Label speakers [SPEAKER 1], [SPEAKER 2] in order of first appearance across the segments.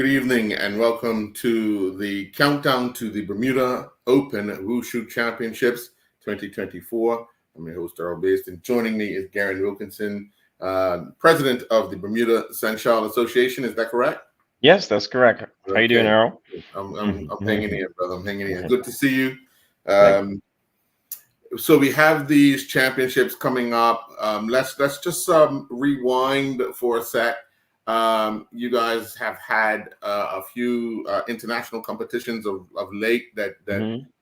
[SPEAKER 1] good evening, and welcome to the countdown to the Bermuda Open Wushu Championships 2024. I'm your host, Earl Based, and joining me is Garen Wilkinson, president of the Bermuda St. Charles Association. Is that correct?
[SPEAKER 2] Yes, that's correct. How you doing,
[SPEAKER 1] Okay.
[SPEAKER 2] Earl?
[SPEAKER 1] I'm hanging in, brother. I'm hanging in. Good to see you.
[SPEAKER 2] Thank you.
[SPEAKER 1] So we have these championships coming up. Let's just rewind for a sec. You guys have had a few international competitions of late that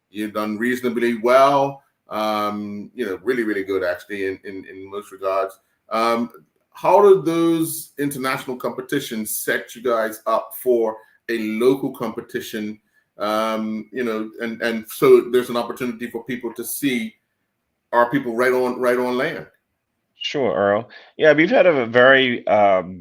[SPEAKER 1] you've done reasonably well. Really good actually in most regards. How do those international competitions set you guys up for a local competition? And so there's an opportunity for people to see our people right on land.
[SPEAKER 2] Sure, Earl. Yeah, we've had a very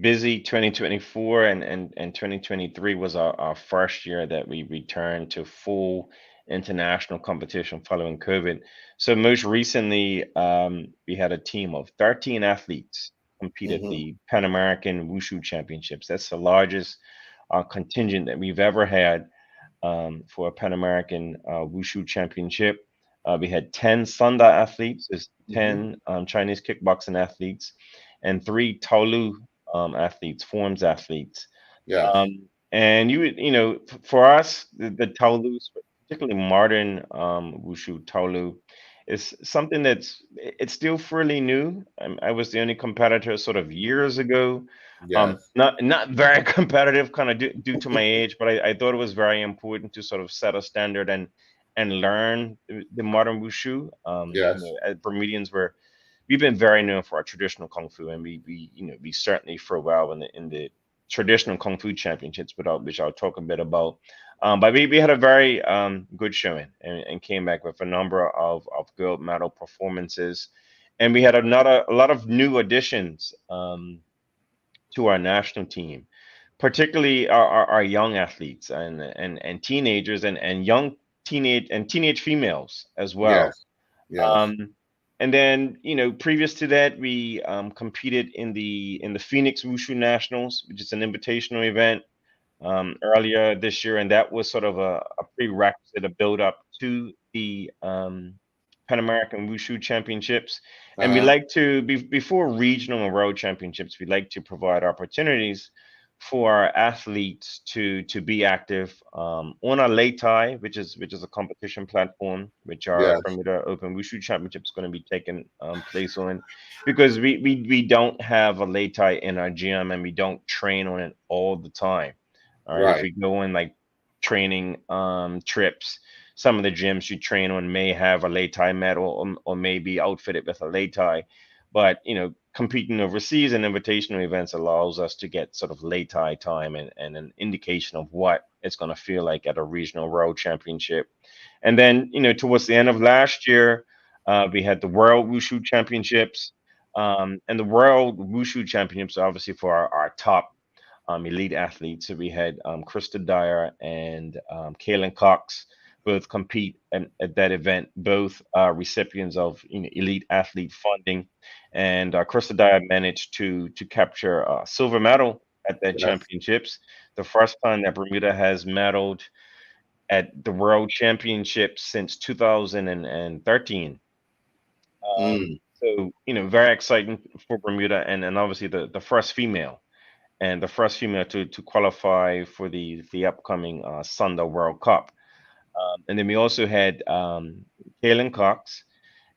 [SPEAKER 2] busy 2024, and 2023 was our first year that we returned to full international competition following COVID. So most recently, we had a team of 13 athletes compete at the Pan American Wushu Championships. That's the largest contingent that we've ever had for a Pan American Wushu Championship. We had 10 Sunda athletes, there's 10 Chinese kickboxing athletes, and 3 Taolu athletes, forms athletes.
[SPEAKER 1] Yeah.
[SPEAKER 2] And for us, the Taolus, particularly modern Wushu Taolu, is something it's still fairly new. I was the only competitor sort of years ago.
[SPEAKER 1] Yes.
[SPEAKER 2] Not very competitive, kind of due to my age, but I thought it was very important to sort of set a standard and learn the modern wushu.
[SPEAKER 1] Yes.
[SPEAKER 2] As Bermudians, we've been very known for our traditional kung fu, and we certainly throw well in the traditional kung fu championships, which I'll talk a bit about. But we had a very good showing and came back with a number of gold medal performances, and we had a lot of new additions to our national team, particularly our young athletes and teenagers and young teenage females as well.
[SPEAKER 1] Yes. Yes.
[SPEAKER 2] And then previous to that, we competed in the Phoenix Wushu Nationals, which is an invitational event earlier this year, and that was sort of a prerequisite, a build up to the Pan American Wushu Championships. And we like to before regional and world championships, we like to provide opportunities for our athletes to be active on our Leitai, which is a competition platform, which our
[SPEAKER 1] Yes.
[SPEAKER 2] Bermuda Open Wushu Championship is going to be taking place on, because we don't have a Leitai in our gym and we don't train on it all the time. All right, if
[SPEAKER 1] Right.
[SPEAKER 2] we go on like training trips, some of the gyms you train on may have a Leitai mat or may be outfitted with a Leitai, but competing overseas and invitational events allows us to get sort of Leitai time and an indication of what it's going to feel like at a regional world championship. And then towards the end of last year, we had the World Wushu Championships, and the World Wushu Championships are obviously for our top elite athletes. So we had Krista Dyer and Kaylin Cox both compete at that event, both recipients of elite athlete funding. And Krista Dyer managed to capture a silver medal at that
[SPEAKER 1] Yes.
[SPEAKER 2] championships, the first time that Bermuda has medaled at the World Championships since 2013. So very exciting for Bermuda, and obviously the first female and the first female to qualify for the upcoming Sunda World Cup. And then we also had Kalen Cox,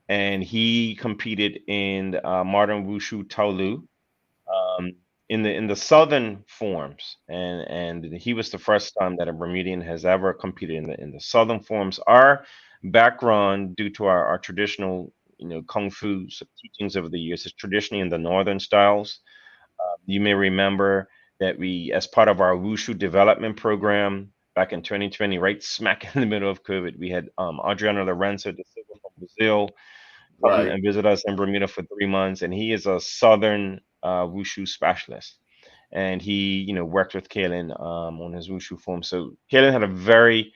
[SPEAKER 2] and he competed in modern wushu Taolu um, in the southern forms, and he was the first time that a Bermudian has ever competed in the southern forms. Our background, due to our traditional kung fu teachings over the years, is traditionally in the northern styles. You may remember that we, as part of our Wushu development program back in 2020, right smack in the middle of COVID, we had Adriano Lorenzo de Silva from Brazil come
[SPEAKER 1] Right.
[SPEAKER 2] and visit us in Bermuda for 3 months, and he is a Southern Wushu specialist. And he, worked with Kalen on his Wushu form. So Kalen had a very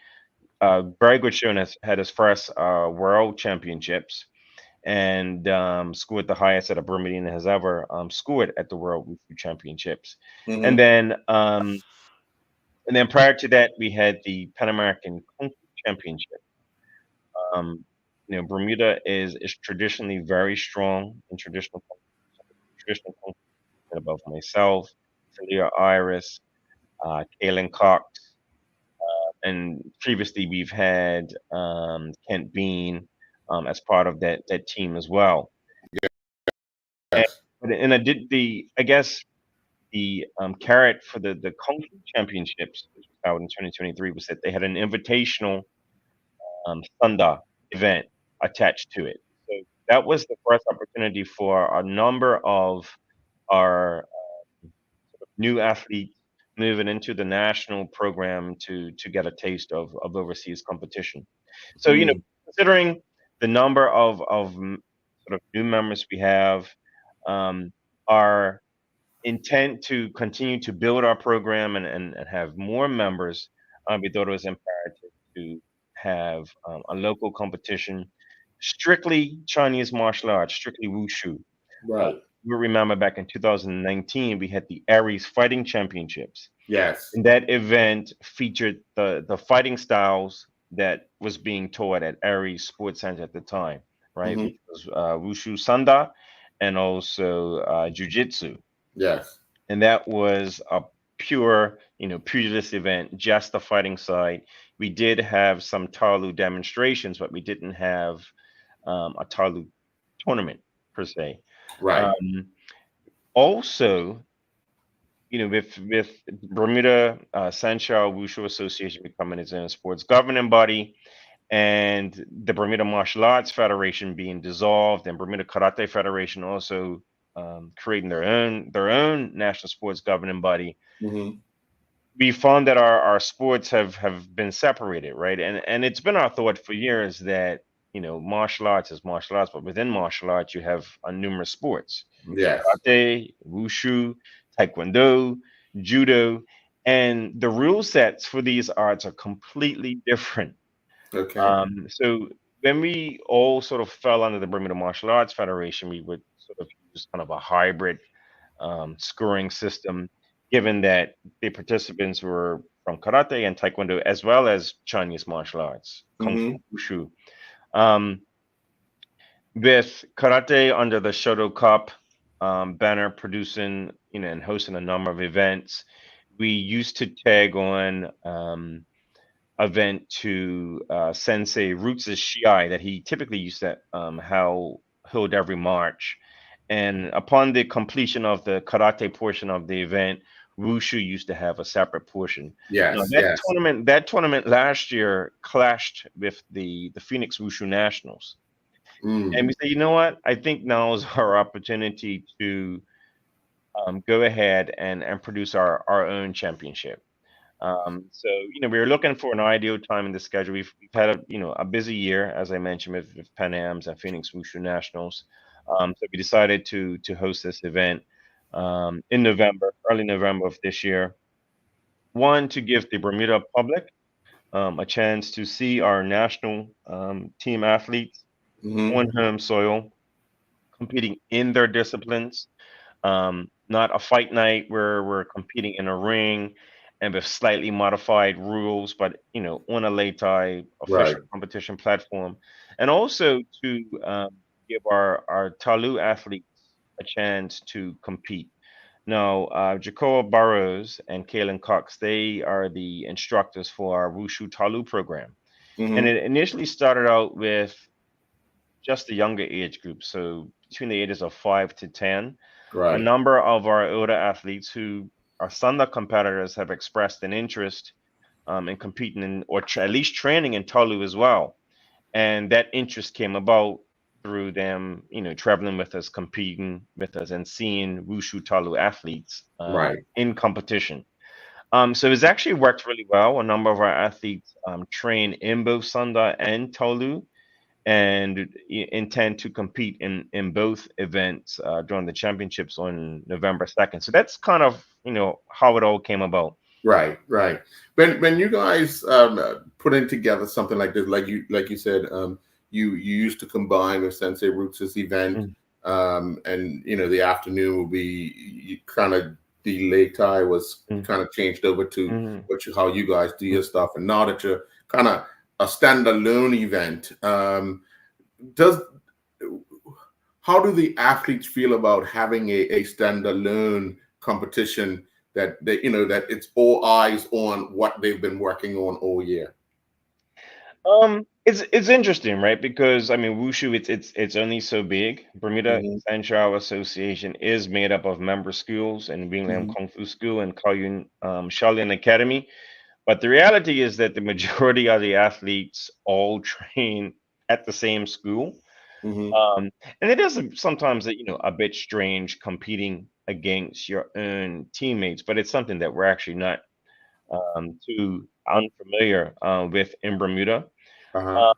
[SPEAKER 2] good show and has had his first World Championships and scored the highest that a Bermudian has ever scored at the World Wushu Championships. And then And then prior to that, we had the Pan American Kung Fu Championship. Um, Bermuda is traditionally very strong in traditional kung fu, above myself, Celia Iris, Kaylin Cox, and previously we've had Kent Bean as part of that team as well. And,
[SPEAKER 1] Yes.
[SPEAKER 2] and I guess the carrot for the Kung Fu Championships, which was out in 2023, was that they had an invitational Sunda event attached to it. So that was the first opportunity for a number of our new athletes moving into the national program to get a taste of overseas competition. So
[SPEAKER 1] Mm.
[SPEAKER 2] considering the number of sort of new members we have, our intent to continue to build our program and have more members, we thought it was imperative to have a local competition, strictly Chinese martial arts, strictly Wushu.
[SPEAKER 1] Right.
[SPEAKER 2] You remember back in 2019, we had the Aries Fighting Championships.
[SPEAKER 1] Yes.
[SPEAKER 2] And that event featured the fighting styles that was being taught at Aries Sports Center at the time, right?
[SPEAKER 1] Hmm.
[SPEAKER 2] Which was Wushu Sanda and also Jiu-Jitsu.
[SPEAKER 1] Yes.
[SPEAKER 2] And that was a pure, pugilist event, just the fighting side. We did have some Taolu demonstrations, but we didn't have a Taolu tournament per se.
[SPEAKER 1] Right.
[SPEAKER 2] Um, Also, with Bermuda Sanshao Wushu Association becoming its own sports governing body, and the Bermuda Martial Arts Federation being dissolved, and Bermuda Karate Federation also creating their own national sports governing body,
[SPEAKER 1] Hmm.
[SPEAKER 2] we found that our sports have been separated, right? And it's been our thought for years that martial arts is martial arts, but within martial arts you have numerous sports:
[SPEAKER 1] Yes.
[SPEAKER 2] karate, wushu, taekwondo, judo, and the rule sets for these arts are completely different.
[SPEAKER 1] Okay.
[SPEAKER 2] So when we all sort of fell under the Bermuda Martial Arts Federation, we would sort of use kind of a hybrid scoring system, given that the participants were from karate and taekwondo, as well as Chinese martial arts, kung fu,
[SPEAKER 1] Hmm.
[SPEAKER 2] wushu. Um, with karate under the Shoto Cup banner, producing and hosting a number of events, we used to tag on event to Sensei Roots' Shiai that he typically used to hold every March. And upon the completion of the karate portion of the event, Wushu used to have a separate portion. Now
[SPEAKER 1] Yes.
[SPEAKER 2] that
[SPEAKER 1] Yes.
[SPEAKER 2] tournament last year clashed with the Phoenix Wushu Nationals.
[SPEAKER 1] Mm.
[SPEAKER 2] And we said, you know what? I think now is our opportunity to go ahead and produce our own championship. So we were looking for an ideal time in the schedule. We've had a busy year, as I mentioned, with Pan Am's and Phoenix Wushu Nationals. So we decided to host this event in November, early November of this year. One, to give the Bermuda public a chance to see our national team athletes
[SPEAKER 1] Hmm.
[SPEAKER 2] on home soil, competing in their disciplines, not a fight night where we're competing in a ring and with slightly modified rules, but on a Lei
[SPEAKER 1] Right.
[SPEAKER 2] official competition platform, and also to give our Talu athletes a chance to compete. Now, Jacoa Burrows and Kaylin Cox, they are the instructors for our Wushu Talu program. And
[SPEAKER 1] Hmm.
[SPEAKER 2] it initially started out with just the younger age group, so between the ages of 5 to 10. A
[SPEAKER 1] Right.
[SPEAKER 2] number of our older athletes who are Sunda competitors have expressed an interest in competing in, or at least training in Tolu as well. And that interest came about through them, traveling with us, competing with us, and seeing Wushu Tolu athletes
[SPEAKER 1] Right.
[SPEAKER 2] in competition. So it's actually worked really well. A number of our athletes train in both Sunda and Tolu and intend to compete in both events during the championships on November 2nd. So that's kind of how it all came about.
[SPEAKER 1] Right. Right. When you guys putting together something like this, like you said, you used to combine with Sensei Roots' event,
[SPEAKER 2] Mm.
[SPEAKER 1] and the afternoon will be kind of the Lei Tai was
[SPEAKER 2] Mm,
[SPEAKER 1] kind of changed over to
[SPEAKER 2] mhm,
[SPEAKER 1] how you guys do
[SPEAKER 2] mm.
[SPEAKER 1] your stuff, and now that you're kind of a standalone event, does how do the athletes feel about having a standalone competition that they, that it's all eyes on what they've been working on all year?
[SPEAKER 2] It's interesting, right? Because I mean, Wushu, it's only so big. Bermuda
[SPEAKER 1] Hmm.
[SPEAKER 2] Sanshao Association is made up of member schools and Winglam
[SPEAKER 1] Hmm.
[SPEAKER 2] Kung Fu School and Kaoyun Shaolin Academy. But the reality is that the majority of the athletes all train at the same school.
[SPEAKER 1] Hmm.
[SPEAKER 2] Um, and it is sometimes a bit strange competing against your own teammates, but it's something that we're actually not too unfamiliar with in Bermuda.
[SPEAKER 1] Uh-huh.
[SPEAKER 2] Uh,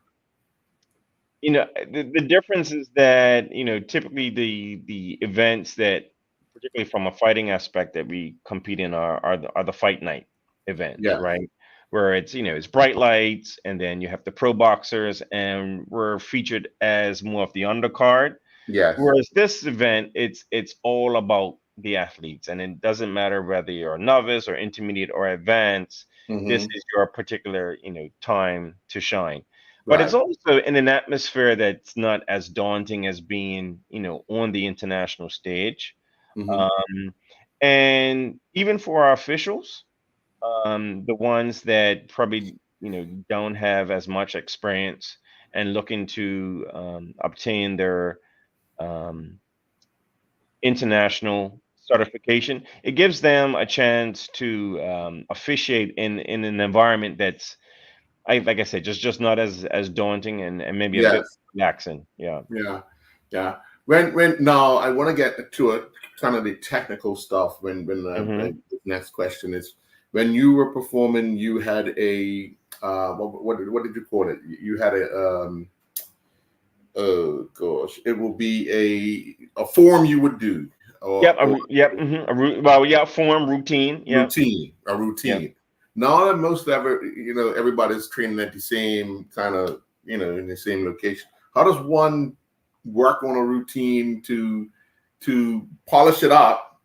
[SPEAKER 2] the difference is that typically the events that, particularly from a fighting aspect, that we compete in are the fight night events,
[SPEAKER 1] Yeah.
[SPEAKER 2] right? Where it's bright lights, and then you have the pro boxers, and we're featured as more of the undercard.
[SPEAKER 1] Yes.
[SPEAKER 2] Whereas this event, it's all about the athletes, and it doesn't matter whether you're a novice or intermediate or advanced. This
[SPEAKER 1] Hmm.
[SPEAKER 2] is your particular, time to shine. But it's
[SPEAKER 1] Right.
[SPEAKER 2] also in an atmosphere that's not as daunting as being, on the international stage.
[SPEAKER 1] Hmm.
[SPEAKER 2] Um, and even for our officials, the ones that probably, don't have as much experience and looking to obtain their um, international certification. It gives them a chance to officiate in an environment that's, like I said, just not as daunting and maybe a bit
[SPEAKER 1] Yes.
[SPEAKER 2] relaxing. Yeah.
[SPEAKER 1] Yeah. Yeah. When now I want to get to a kind of the technical stuff.
[SPEAKER 2] Hmm.
[SPEAKER 1] The next question is, when you were performing, you had a what did you call it? You had a oh gosh, it will be a form you would do,
[SPEAKER 2] Yep.
[SPEAKER 1] or
[SPEAKER 2] Yep. Well, yeah. Form routine. Yep.
[SPEAKER 1] a
[SPEAKER 2] Yep.
[SPEAKER 1] routine. Now that most ever, everybody's training at the same kind of, in the same location. How does one work on a routine to polish it up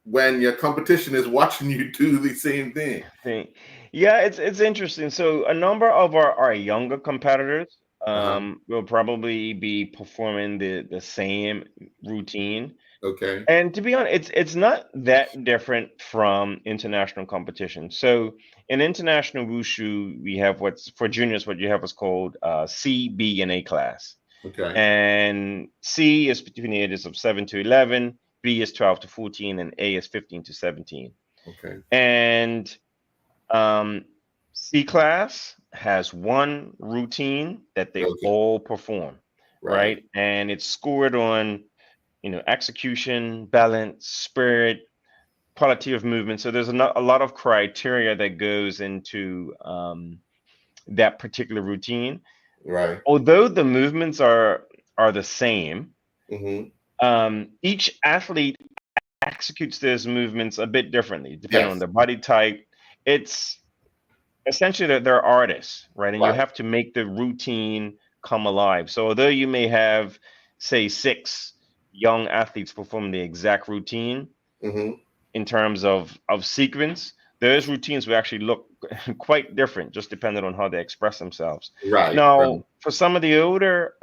[SPEAKER 1] when your competition is watching you do the same thing?
[SPEAKER 2] Thing. Yeah, it's interesting. So a number of our younger competitors
[SPEAKER 1] Uh-huh.
[SPEAKER 2] will probably be performing the same routine.
[SPEAKER 1] Okay.
[SPEAKER 2] And to be honest, it's not that different from international competition. So in international wushu, we have what's for juniors, what you have is called C, B, and A class.
[SPEAKER 1] Okay.
[SPEAKER 2] And C is between the ages of 7 to 11, B is 12 to 14, and A is 15 to 17.
[SPEAKER 1] Okay.
[SPEAKER 2] And um, C class has one routine that they
[SPEAKER 1] Okay.
[SPEAKER 2] all perform,
[SPEAKER 1] Right.
[SPEAKER 2] right? And it's scored on execution, balance, spirit, quality of movement. So there's a lot of criteria that goes into that particular routine.
[SPEAKER 1] Right.
[SPEAKER 2] Although the movements are the same,
[SPEAKER 1] Mm-hmm.
[SPEAKER 2] each athlete executes those movements a bit differently depending on
[SPEAKER 1] Yes.
[SPEAKER 2] their body type. It's essentially they're artists, right? And you
[SPEAKER 1] Right.
[SPEAKER 2] have to make the routine come alive. So although you may have, say, six young athletes performing the exact routine,
[SPEAKER 1] Mm-hmm.
[SPEAKER 2] in terms of sequence, those routines will actually look quite different, just depending on how they express themselves.
[SPEAKER 1] Right.
[SPEAKER 2] Now,
[SPEAKER 1] Right.
[SPEAKER 2] for some of the older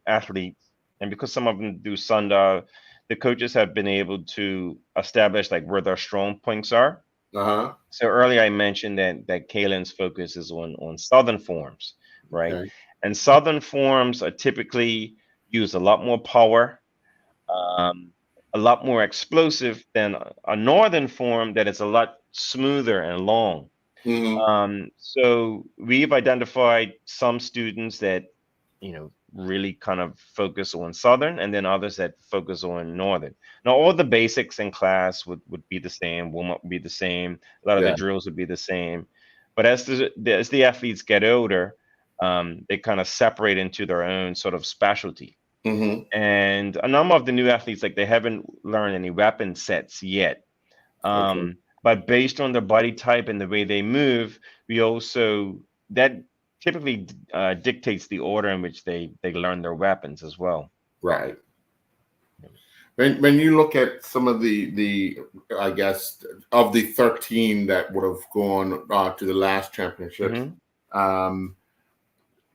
[SPEAKER 2] athletes, and because some of them do sunda, the coaches have been able to establish like where their strong points are.
[SPEAKER 1] Uh-huh.
[SPEAKER 2] So earlier I mentioned that Kalen's focus is on southern forms, right?
[SPEAKER 1] Okay.
[SPEAKER 2] And southern forms are typically use a lot more power, um, a lot more explosive than a northern form that is a lot smoother and long.
[SPEAKER 1] Mm-hmm.
[SPEAKER 2] So we've identified some students that really kind of focus on southern, and then others that focus on northern. Now all the basics in class would be the same, warm up would be the same, a lot of the
[SPEAKER 1] Yeah.
[SPEAKER 2] drills would be the same, but as the athletes get older, they kind of separate into their own sort of specialty.
[SPEAKER 1] Mm-hmm.
[SPEAKER 2] And a number of the new athletes, like they haven't learned any weapon sets yet.
[SPEAKER 1] Okay.
[SPEAKER 2] But based on their body type and the way they move, we also that typically dictates the order in which they learn their weapons as well.
[SPEAKER 1] Right. When you look at some of the I guess of the 13 that would have gone to the last championships,
[SPEAKER 2] Hmm.
[SPEAKER 1] um,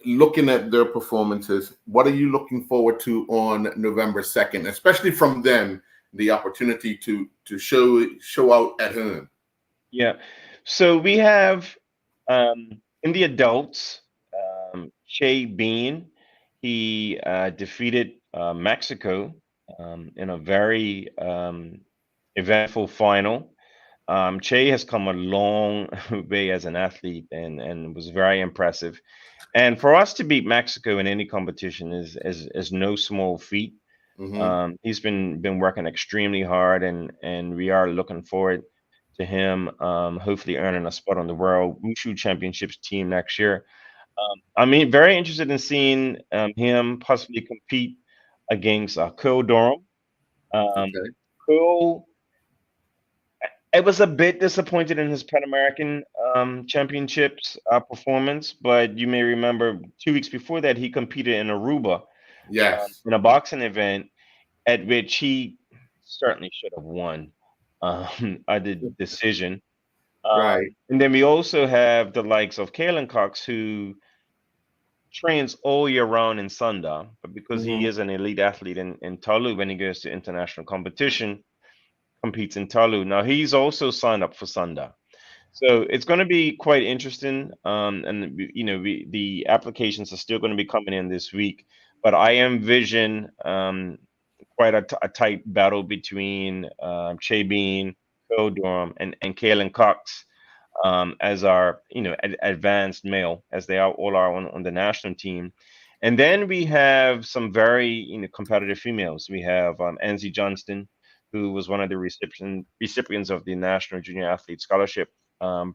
[SPEAKER 1] looking at their performances, what are you looking forward to on November 2nd, especially from them, the opportunity to show out at home?
[SPEAKER 2] Yeah. So we have in the adults, Shea Bean. He defeated Mexico in a very eventful final. Che has come a long way as an athlete and was very impressive. And for us to beat Mexico in any competition is no small feat.
[SPEAKER 1] Hmm.
[SPEAKER 2] He's been working extremely hard, and we are looking forward to him hopefully earning a spot on the World Wushu Championships team next year. I mean, very interested in seeing him possibly compete against Cole Durham. Um,
[SPEAKER 1] Okay.
[SPEAKER 2] Cole, I was a bit disappointed in his Pan American Championships performance, but you may remember 2 weeks before that he competed in Aruba
[SPEAKER 1] Yes.
[SPEAKER 2] in a boxing event at which he certainly should have won a decision.
[SPEAKER 1] Right.
[SPEAKER 2] And then we also have the likes of Kalen Cox, who trains all year round in Sunda, but because he
[SPEAKER 1] Hmm.
[SPEAKER 2] is an elite athlete in Talu, when he goes to international competition, competes in Talu. Now he's also signed up for Sunda. So it's going to be quite interesting. And the applications are still going to be coming in this week, but I envision quite a tight battle between Che Bean, Cole Durham, and Kalen Cox as our advanced male, as they are all are on the national team. And then we have some very competitive females. We have Anzie Johnston, who was one of the recipients of the National Junior Athlete Scholarship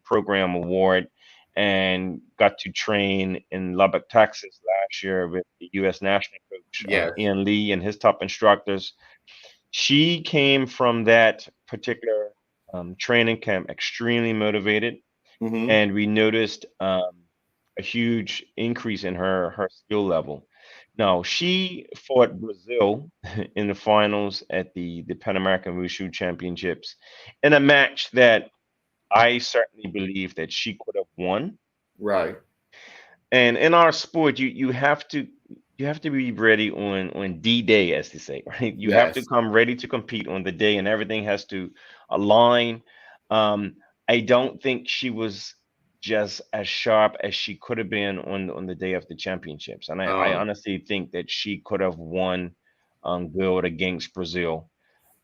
[SPEAKER 2] Program Award, and got to train in Lubbock, Texas last year with the U.S. national coach
[SPEAKER 1] Yes.
[SPEAKER 2] Ian Lee and his top instructors. She came from that particular training camp extremely motivated,
[SPEAKER 1] Hmm.
[SPEAKER 2] and we noticed a huge increase in her skill level. Now she fought Brazil in the finals at the Pan American Wushu Championships in a match that I certainly believe that she could have won.
[SPEAKER 1] Right.
[SPEAKER 2] And in our sport, you have to be ready on D-Day, as they say, right? You have to
[SPEAKER 1] Yes.
[SPEAKER 2] come ready to compete on the day, and everything has to align. Um, I don't think she was just as sharp as she could have been on the day of the championships, and I
[SPEAKER 1] Um,
[SPEAKER 2] honestly think that she could have won gold against Brazil.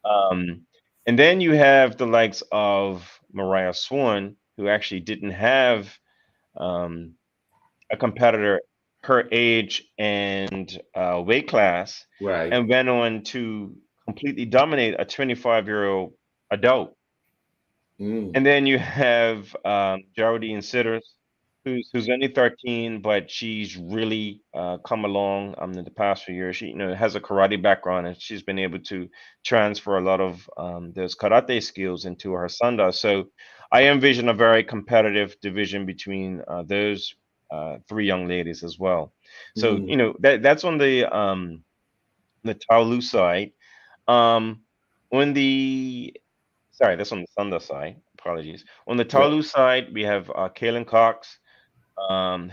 [SPEAKER 2] Um, and then you have the likes of Mariah Swan, who actually didn't have um, a competitor her age and weight class,
[SPEAKER 1] right.
[SPEAKER 2] and went on to completely dominate a 25-year-old adult.
[SPEAKER 1] Mm.
[SPEAKER 2] And then you have Geraldine Sitters, who's only 13, but she's really come along in the past few years. She has a karate background, and she's been able to transfer a lot of those karate skills into her sanda. So I envision a very competitive division between those three young ladies as well. So
[SPEAKER 1] Mm.
[SPEAKER 2] that's on the Taolu side. Um, on the Sorry, that's on the Thunder side. Apologies. On the
[SPEAKER 1] Yeah.
[SPEAKER 2] Talu side, we have Kalen Cox,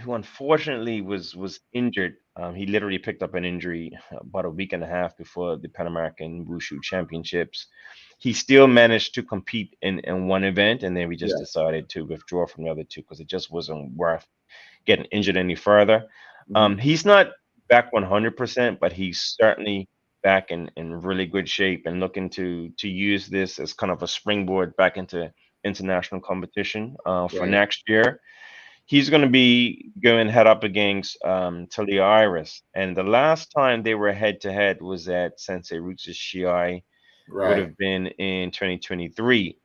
[SPEAKER 2] who unfortunately was injured. He literally picked up an injury about a week and a half before the Pan American Wushu Championships. He still managed to compete in one event, and then we just
[SPEAKER 1] Yes.
[SPEAKER 2] decided to withdraw from the other two because it just wasn't worth getting injured any further.
[SPEAKER 1] Hmm.
[SPEAKER 2] He's not back 100%, but he's certainly back in really good shape and looking to use this as kind of a springboard back into international competition for
[SPEAKER 1] Right.
[SPEAKER 2] next year. He's going to be going head up against Talia Iris. And the last time they were head to head was at Sensei Roots' Shiai, would
[SPEAKER 1] Right.
[SPEAKER 2] have been in 2023.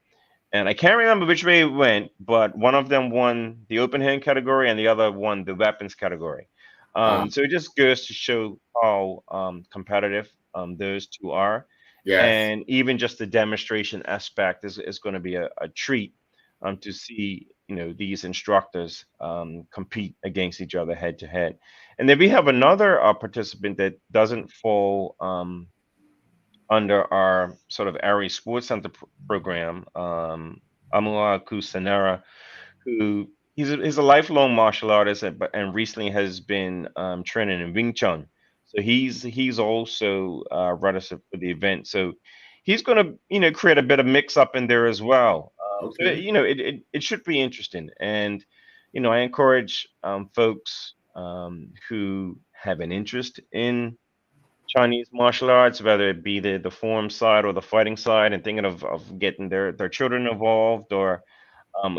[SPEAKER 2] And I can't remember which way it went, but one of them won the open hand category and the other won the weapons category.
[SPEAKER 1] Uh,
[SPEAKER 2] So it just goes to show how competitive those two are.
[SPEAKER 1] yes.
[SPEAKER 2] And even just the demonstration aspect is going to be a treat to see these instructors compete against each other head to head. And then we have another participant that doesn't fall under our sort of Ari Sports Center program, Amua Kusanera, who he's a lifelong martial artist, and recently has been training in Wing Chun. So he's also registered for the event. So he's going to create a bit of mix up in there as well. So
[SPEAKER 1] Okay.
[SPEAKER 2] it should be interesting, and I encourage folks who have an interest in Chinese martial arts, whether it be the form side or the fighting side, and thinking of getting their children involved, or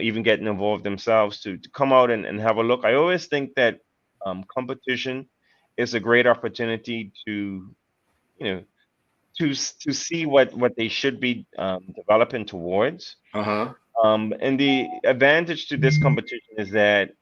[SPEAKER 2] even getting involved themselves to come out and have a look. I always think that competition is a great opportunity you know to see what they should be developing towards.
[SPEAKER 1] Uh-huh.
[SPEAKER 2] And the advantage to this competition is that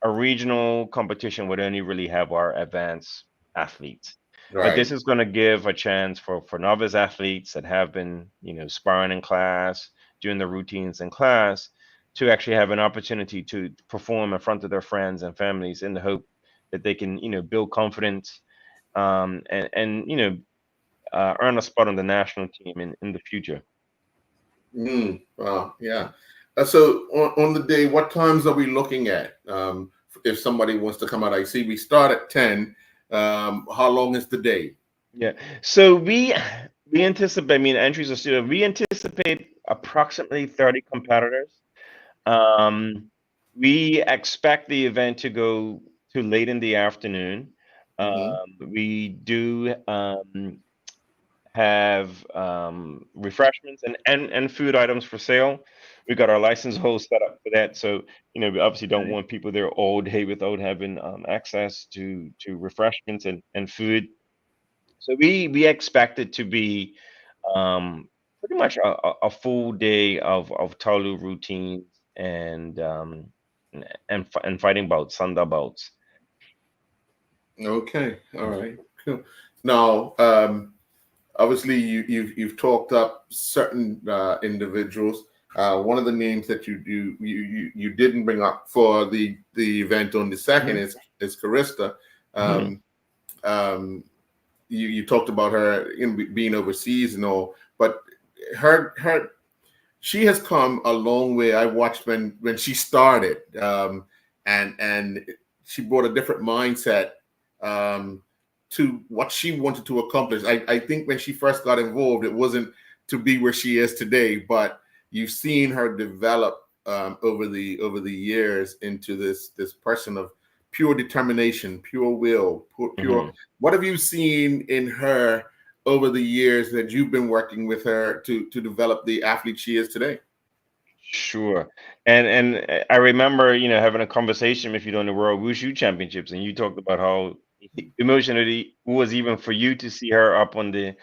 [SPEAKER 2] a regional competition would only really have our advanced athletes. But
[SPEAKER 1] Right.
[SPEAKER 2] this is going to give a chance for novice athletes that have been, sparring in class, doing the routines in class, to actually have an opportunity to perform in front of their friends and families in the hope that they can, build confidence, and earn a spot on the national team in the future.
[SPEAKER 1] Wow. Yeah. So on the day, what times are we looking at? If somebody wants to come out, I see we start at 10. How long is the day?
[SPEAKER 2] Yeah. So we anticipate. I mean, entries are still. We anticipate approximately 30 competitors. Um, we expect the event to go to late in the afternoon.
[SPEAKER 1] Hmm.
[SPEAKER 2] We do have refreshments and food items for sale. We got our license holes set up for that. So, we obviously don't want people there all day without having access to refreshments and food. So we expect it to be pretty much a full day of Taolu routines and fighting bouts, Sanda bouts.
[SPEAKER 1] Okay. All
[SPEAKER 2] Mhm.
[SPEAKER 1] right. Cool. Now, obviously, you've talked up certain individuals. One of the names that you didn't bring up for the event on the second
[SPEAKER 2] Mhm.
[SPEAKER 1] is Carista.
[SPEAKER 2] Mhm.
[SPEAKER 1] Um, um, you talked about her being overseas and all, but her she has come a long way. I watched when she started, and she brought a different mindset um, to what she wanted to accomplish. I think when she first got involved, it wasn't to be where she is today, but you've seen her develop over the years into this person of pure determination, pure will, pure.
[SPEAKER 2] Mhm.
[SPEAKER 1] What have you seen in her over the years that you've been working with her to develop the athlete she is today?
[SPEAKER 2] Sure. And I remember, having a conversation with you during the World Wushu Championships, and you talked about how emotional it was even for you to see her up on the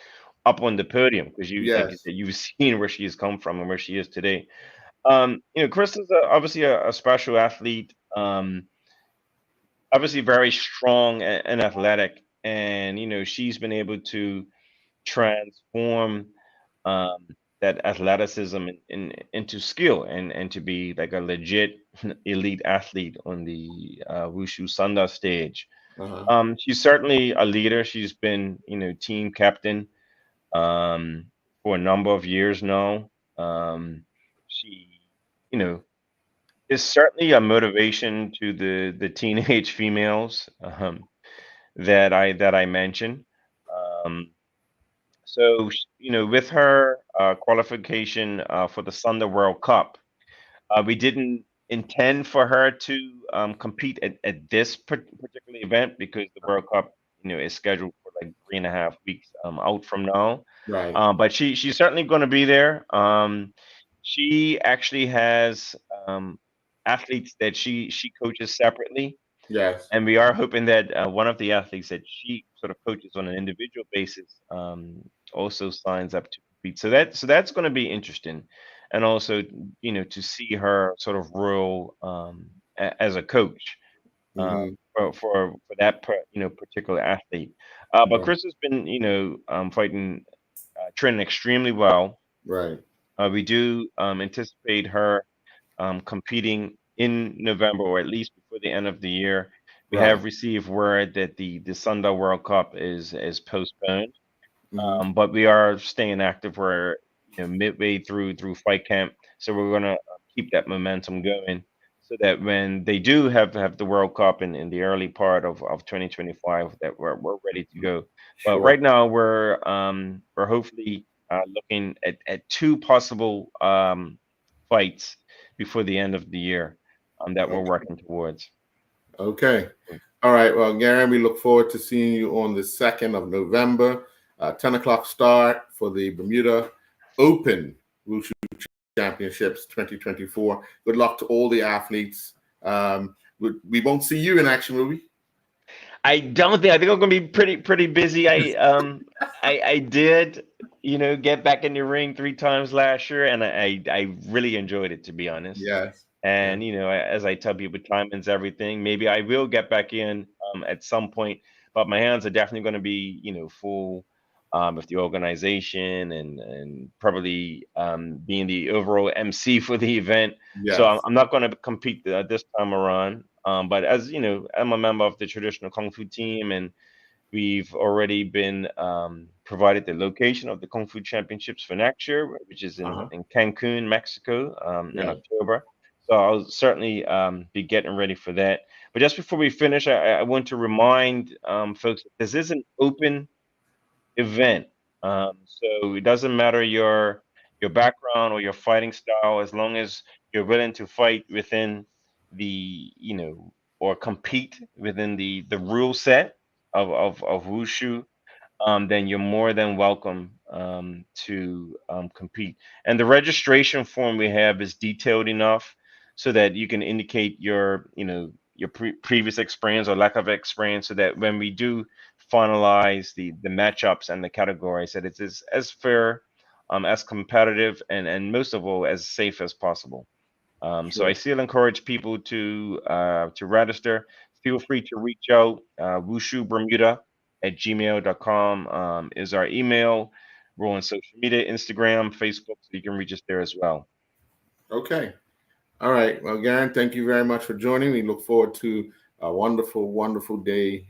[SPEAKER 2] podium, because like you
[SPEAKER 1] Yes.
[SPEAKER 2] said, you've seen where she has come from and where she is today. Chris is obviously a special athlete, obviously very strong and athletic, and she's been able to transform um, that athleticism into skill, and to be like a legit elite athlete on the Wushu Sanda stage.
[SPEAKER 1] Uh-huh.
[SPEAKER 2] She's certainly a leader. She's been, team captain for a number of years now. She, you know, is certainly a motivation to the teenage females that I mentioned. Um, so, with her qualification for the Thunder World Cup, we didn't intend for her to compete at this particular event, because the World Cup, is scheduled for like 3.5 weeks out from now.
[SPEAKER 1] Right.
[SPEAKER 2] But she's certainly going to be there. She actually has athletes that she coaches separately,
[SPEAKER 1] Yes.
[SPEAKER 2] and we are hoping that one of the athletes that she sort of coaches on an individual basis also signs up to compete. So that's going to be interesting, and also to see her sort of role as a coach
[SPEAKER 1] Hmm.
[SPEAKER 2] for that particular athlete. But
[SPEAKER 1] Right.
[SPEAKER 2] Chris has been fighting training extremely well.
[SPEAKER 1] Right.
[SPEAKER 2] We do anticipate her competing in November, or at least before the end of the year. We
[SPEAKER 1] Right.
[SPEAKER 2] have received word that the Sunda World Cup is postponed.
[SPEAKER 1] Hmm.
[SPEAKER 2] But we are staying active. We're midway through fight camp, so we're gonna keep that momentum going, so that when they do have the World Cup in the early part of 2025, that we're ready to go. But
[SPEAKER 1] Sure.
[SPEAKER 2] right now we're hopefully looking at two possible fights before the end of the year that we're
[SPEAKER 1] Okay.
[SPEAKER 2] working towards.
[SPEAKER 1] Okay. All right. Well, Gary, we look forward to seeing you on the 2nd of November, 10 o'clock start for the Bermuda Open Wushu Championships 2024. Good luck to all the athletes. We won't see you in action, will we?
[SPEAKER 2] I think I'm gonna be pretty busy. I did, get back in the ring 3 times last year, and I really enjoyed it, to be honest.
[SPEAKER 1] Yes. Yeah.
[SPEAKER 2] And as I tell people, timing's everything. Maybe I will get back in at some point, but my hands are definitely going to be full with the organization and probably being the overall MC for the event. So I'm,
[SPEAKER 1] Yes.
[SPEAKER 2] I'm not going to compete this time around. But as you know, I'm a member of the traditional kung fu team, and we've already been provided the location of the Kung Fu Championships for next year, which is in,
[SPEAKER 1] Uh-huh.
[SPEAKER 2] in Cancun, Mexico, in
[SPEAKER 1] Yeah.
[SPEAKER 2] October. So I'll certainly be getting ready for that. But just before we finish, I want to remind folks that this is an open event. So it doesn't matter your background or your fighting style, as long as you're willing to fight within or compete within the rule set of Wushu, then you're more than welcome to compete. And the registration form we have is detailed enough so that you can indicate your previous experience or lack of experience, so that when we do finalize the matchups and the categories, that it's as fair, as competitive, and most of all as safe as possible. So I
[SPEAKER 1] Sure.
[SPEAKER 2] still encourage people to register. Feel free to reach out. WushuBermuda@gmail.com is our email. We're on social media, Instagram, Facebook, so you can reach us there as well.
[SPEAKER 1] Okay. All right. Well, Garen, thank you very much for joining. We look forward to a wonderful, wonderful day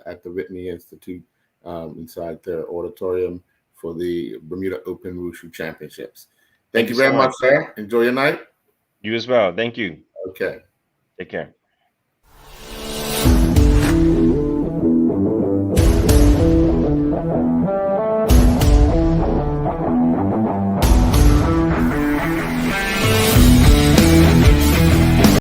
[SPEAKER 1] at the Whitney Institute inside their auditorium for the Bermuda Open Wushu Championships.
[SPEAKER 2] Thank
[SPEAKER 1] Thank
[SPEAKER 2] you
[SPEAKER 1] you
[SPEAKER 2] so
[SPEAKER 1] very much,
[SPEAKER 2] much.
[SPEAKER 1] sir. Enjoy your night.
[SPEAKER 2] You as well. Thank you.
[SPEAKER 1] Okay.
[SPEAKER 2] Take care.